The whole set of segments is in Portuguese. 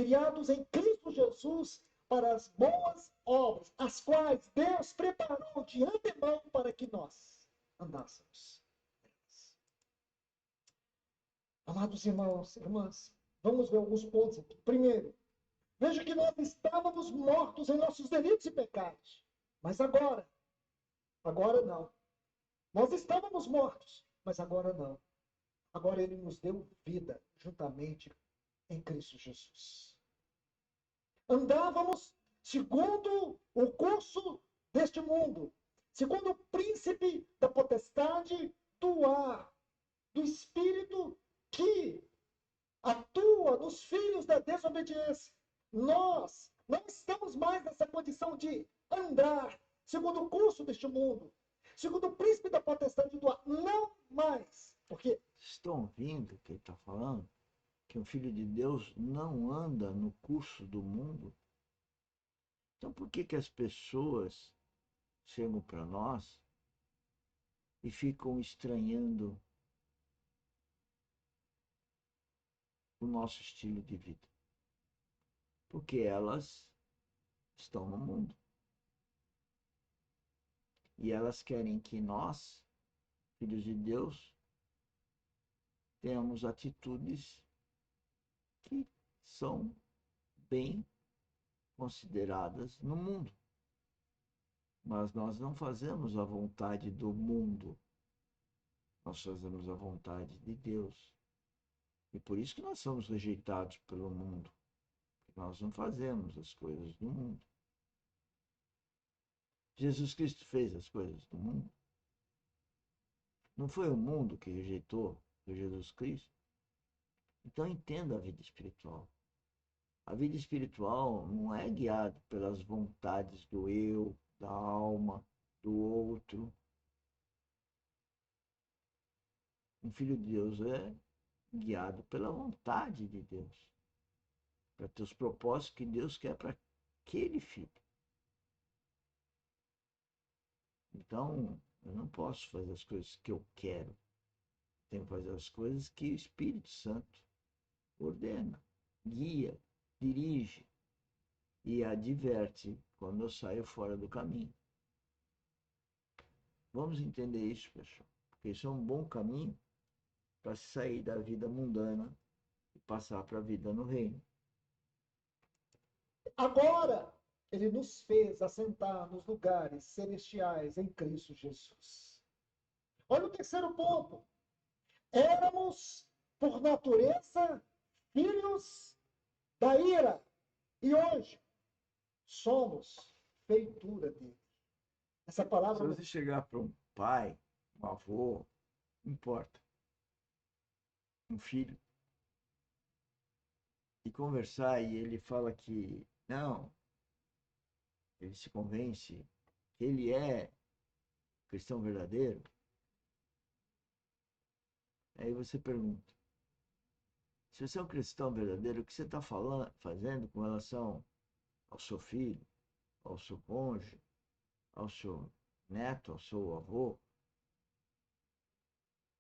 criados em Cristo Jesus para as boas obras, as quais Deus preparou de antemão para que nós andássemos. Amados irmãos, irmãs, vamos ver alguns pontos aqui. Primeiro, veja que nós estávamos mortos em nossos delitos e pecados. Mas agora não. Nós estávamos mortos, mas agora não. Agora ele nos deu vida juntamente em Cristo Jesus. Andávamos segundo o curso deste mundo, segundo o príncipe da potestade do ar, do espírito que atua nos filhos da desobediência. Nós não estamos mais nessa condição de andar segundo o curso deste mundo, segundo o príncipe da potestade do ar. Não mais. Porque estão ouvindo o que ele está falando? Que o Filho de Deus não anda no curso do mundo? Então por que as pessoas chegam para nós e ficam estranhando o nosso estilo de vida? Porque elas estão no mundo. E elas querem que nós, filhos de Deus, tenhamos atitudes que são bem consideradas no mundo. Mas nós não fazemos a vontade do mundo. Nós fazemos a vontade de Deus. E por isso que nós somos rejeitados pelo mundo. Porque nós não fazemos as coisas do mundo. Jesus Cristo fez as coisas do mundo. Não foi o mundo que rejeitou Jesus Cristo? Então entenda a vida espiritual. A vida espiritual não é guiada pelas vontades do eu, da alma, do outro. Um filho de Deus é guiado pela vontade de Deus, para ter os propósitos que Deus quer para aquele filho. Então, eu não posso fazer as coisas que eu quero. Tenho que fazer as coisas que o Espírito Santo ordena, guia, dirige e adverte quando eu saio fora do caminho. Vamos entender isso, pessoal, porque isso é um bom caminho para sair da vida mundana e passar para a vida no reino. agora ele nos fez assentar nos lugares celestiais em Cristo Jesus. Olha o terceiro ponto. Éramos, por natureza, filhos da ira. E hoje somos feitura dele. Essa palavra. Se você chegar para um pai, um avô, não importa, um filho, e conversar, e ele fala que não, ele se convence que ele é cristão verdadeiro, aí você pergunta, se você é um cristão verdadeiro, o que você está fazendo com relação ao seu filho, ao seu cônjuge, ao seu neto, ao seu avô? O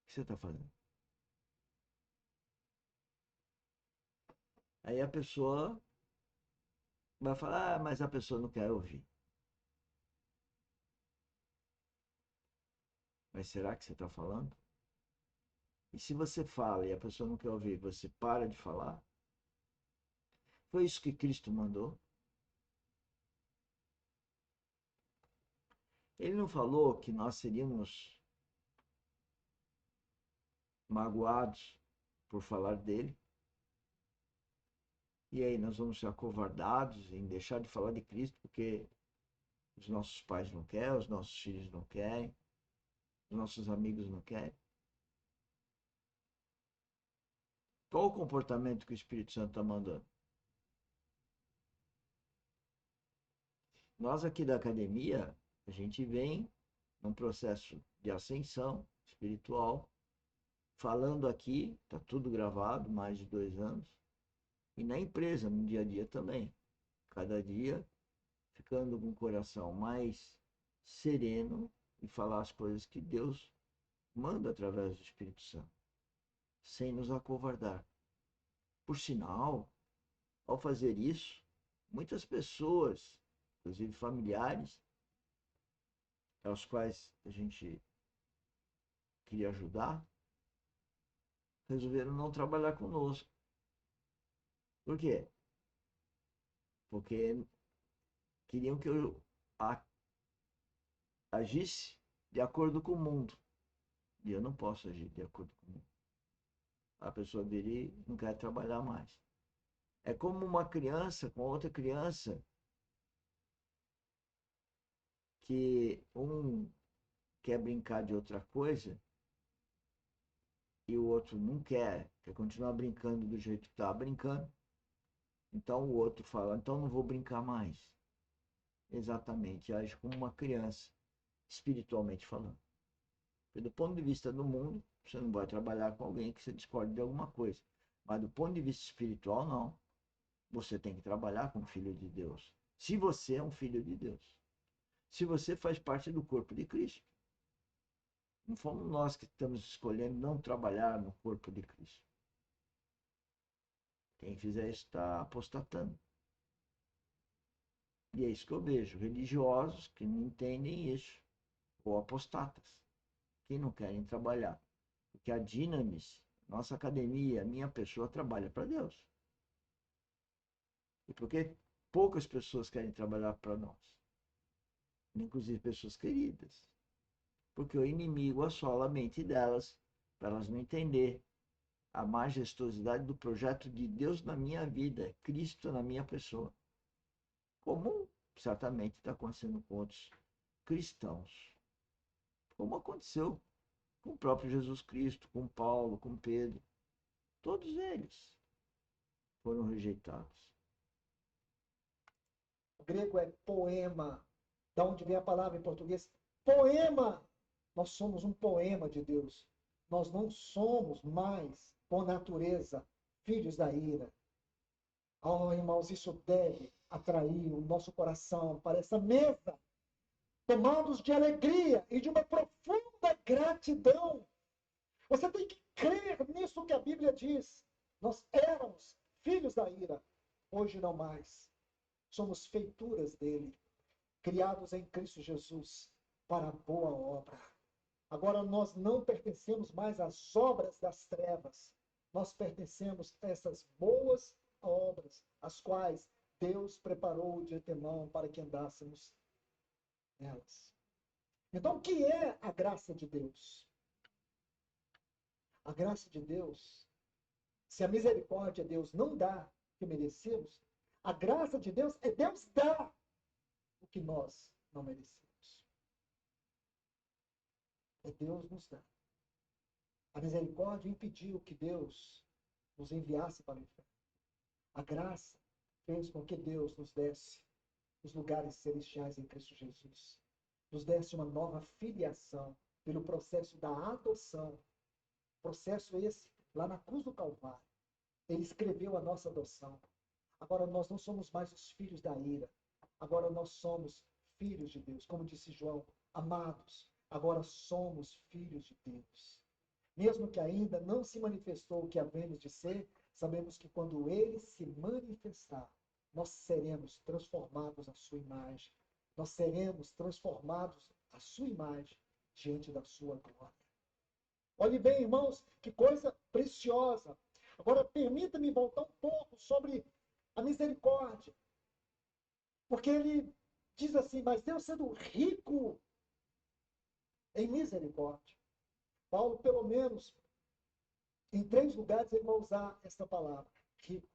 que você está fazendo? Aí a pessoa vai falar, mas a pessoa não quer ouvir. Mas será que você está falando? E se você fala e a pessoa não quer ouvir, você para de falar? Foi isso que Cristo mandou. Ele não falou que nós seríamos magoados por falar dele. E aí nós vamos ser acovardados em deixar de falar de Cristo porque os nossos pais não querem, os nossos filhos não querem, os nossos amigos não querem. Qual o comportamento que o Espírito Santo está mandando? Nós aqui da academia, a gente vem num processo de ascensão espiritual, falando aqui, está tudo gravado, mais de 2 anos, e na empresa, no dia a dia também. Cada dia ficando com o coração mais sereno e falar as coisas que Deus manda através do Espírito Santo, sem nos acovardar. Por sinal, ao fazer isso, muitas pessoas, inclusive familiares, aos quais a gente queria ajudar, resolveram não trabalhar conosco. Por quê? Porque queriam que eu agisse de acordo com o mundo. E eu não posso agir de acordo com o mundo. A pessoa vira e não quer trabalhar mais. É como uma criança com outra criança que um quer brincar de outra coisa e o outro não quer continuar brincando do jeito que estava brincando. Então o outro fala, então não vou brincar mais. Exatamente, age como uma criança, espiritualmente falando. Porque do ponto de vista do mundo, você não vai trabalhar com alguém que você discorde de alguma coisa. Mas do ponto de vista espiritual, não. Você tem que trabalhar com o Filho de Deus. Se você é um filho de Deus. Se você faz parte do corpo de Cristo. Não fomos nós que estamos escolhendo não trabalhar no corpo de Cristo. Quem fizer isso está apostatando. E é isso que eu vejo. Religiosos que não entendem isso. Ou apostatas. Que não querem trabalhar. Porque a Dynamis, nossa academia, minha pessoa trabalha para Deus. E porque poucas pessoas querem trabalhar para nós. Inclusive pessoas queridas. Porque o inimigo assola a mente delas, para elas não entenderem a majestosidade do projeto de Deus na minha vida, Cristo na minha pessoa. Como certamente está acontecendo com outros cristãos. Como aconteceu com o próprio Jesus Cristo, com Paulo, com Pedro. Todos eles foram rejeitados. O grego é poema, da onde vem a palavra em português. Poema! Nós somos um poema de Deus. Nós não somos mais, por natureza, filhos da ira. Oh, irmãos, isso deve atrair o nosso coração para essa mesa, tomados de alegria e de uma profunda gratidão. Você tem que crer nisso que a Bíblia diz. Nós éramos filhos da ira, hoje não mais. Somos feituras dele, criados em Cristo Jesus para a boa obra. Agora nós não pertencemos mais às obras das trevas. Nós pertencemos a essas boas obras, as quais Deus preparou de antemão para que andássemos nelas. Então, o que é a graça de Deus? A graça de Deus, se a misericórdia de Deus não dá o que merecemos, a graça de Deus é Deus dar o que nós não merecemos. É Deus nos dar. A misericórdia impediu que Deus nos enviasse para o inferno. A graça fez com que Deus nos desse os lugares celestiais em Cristo Jesus. Nos desse uma nova filiação pelo processo da adoção. Processo esse lá na cruz do Calvário. Ele escreveu a nossa adoção. Agora nós não somos mais os filhos da ira. Agora nós somos filhos de Deus. Como disse João, amados, agora somos filhos de Deus. Mesmo que ainda não se manifestou o que havemos de ser, sabemos que quando ele se manifestar, nós seremos transformados à sua imagem. Nós seremos transformados à sua imagem diante da sua glória. Olhe bem, irmãos, que coisa preciosa. Agora, permita-me voltar um pouco sobre a misericórdia. Porque ele diz assim, mas Deus sendo rico em misericórdia. Paulo, pelo menos, em 3 lugares, ele vai usar essa palavra, rico.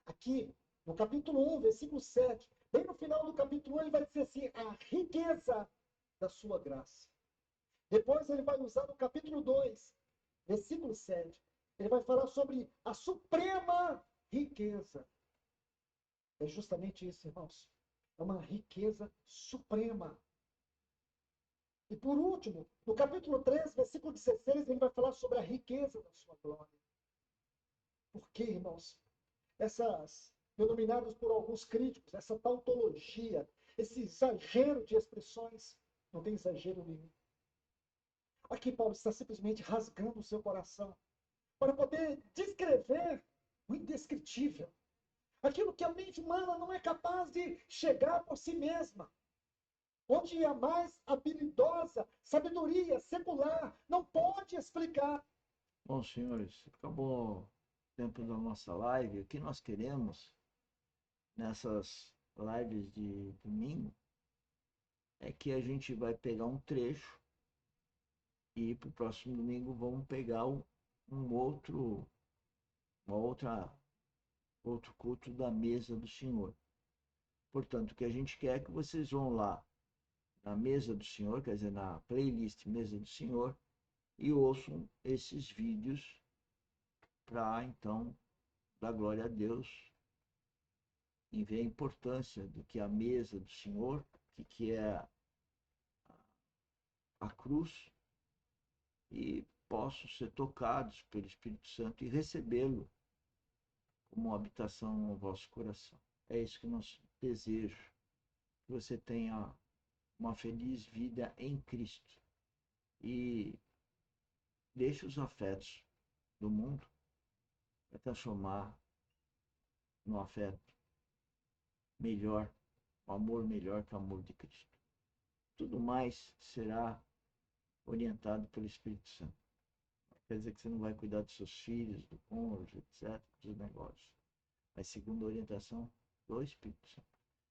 Aqui, no capítulo 1, versículo 7, bem no final do capítulo 1, ele vai dizer assim, a riqueza da sua graça. Depois ele vai usar no capítulo 2, versículo 7, ele vai falar sobre a suprema riqueza. É justamente isso, irmãos. É uma riqueza suprema. E por último, no capítulo 3, versículo 16, ele vai falar sobre a riqueza da sua glória. Por quê, irmãos? Essas, denominadas por alguns críticos, essa tautologia, esse exagero de expressões, não tem exagero nenhum. Aqui Paulo está simplesmente rasgando o seu coração para poder descrever o indescritível. aquilo que a mente humana não é capaz de chegar por si mesma, onde a mais habilidosa sabedoria secular não pode explicar. Bom, senhores, acabou o tempo da nossa live. O que nós queremos nessas lives de domingo é que a gente vai pegar um trecho e para o próximo domingo vamos pegar outro culto da mesa do Senhor. Portanto, o que a gente quer é que vocês vão lá na mesa do Senhor, quer dizer, na playlist Mesa do Senhor, e ouçam esses vídeos para, então, dar glória a Deus e ver a importância do que é a mesa do Senhor, que é a cruz, e possam ser tocados pelo Espírito Santo e recebê-lo como uma habitação no vosso coração. É isso que nós desejamos, que você tenha uma feliz vida em Cristo e deixe os afetos do mundo para transformar no afeto melhor, o amor melhor que o amor de Cristo. Tudo mais será orientado pelo Espírito Santo. Quer dizer que você não vai cuidar dos seus filhos, do cônjuge, etc., dos negócios. Mas segundo a orientação do Espírito Santo.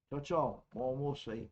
Tchau, tchau. Bom almoço aí.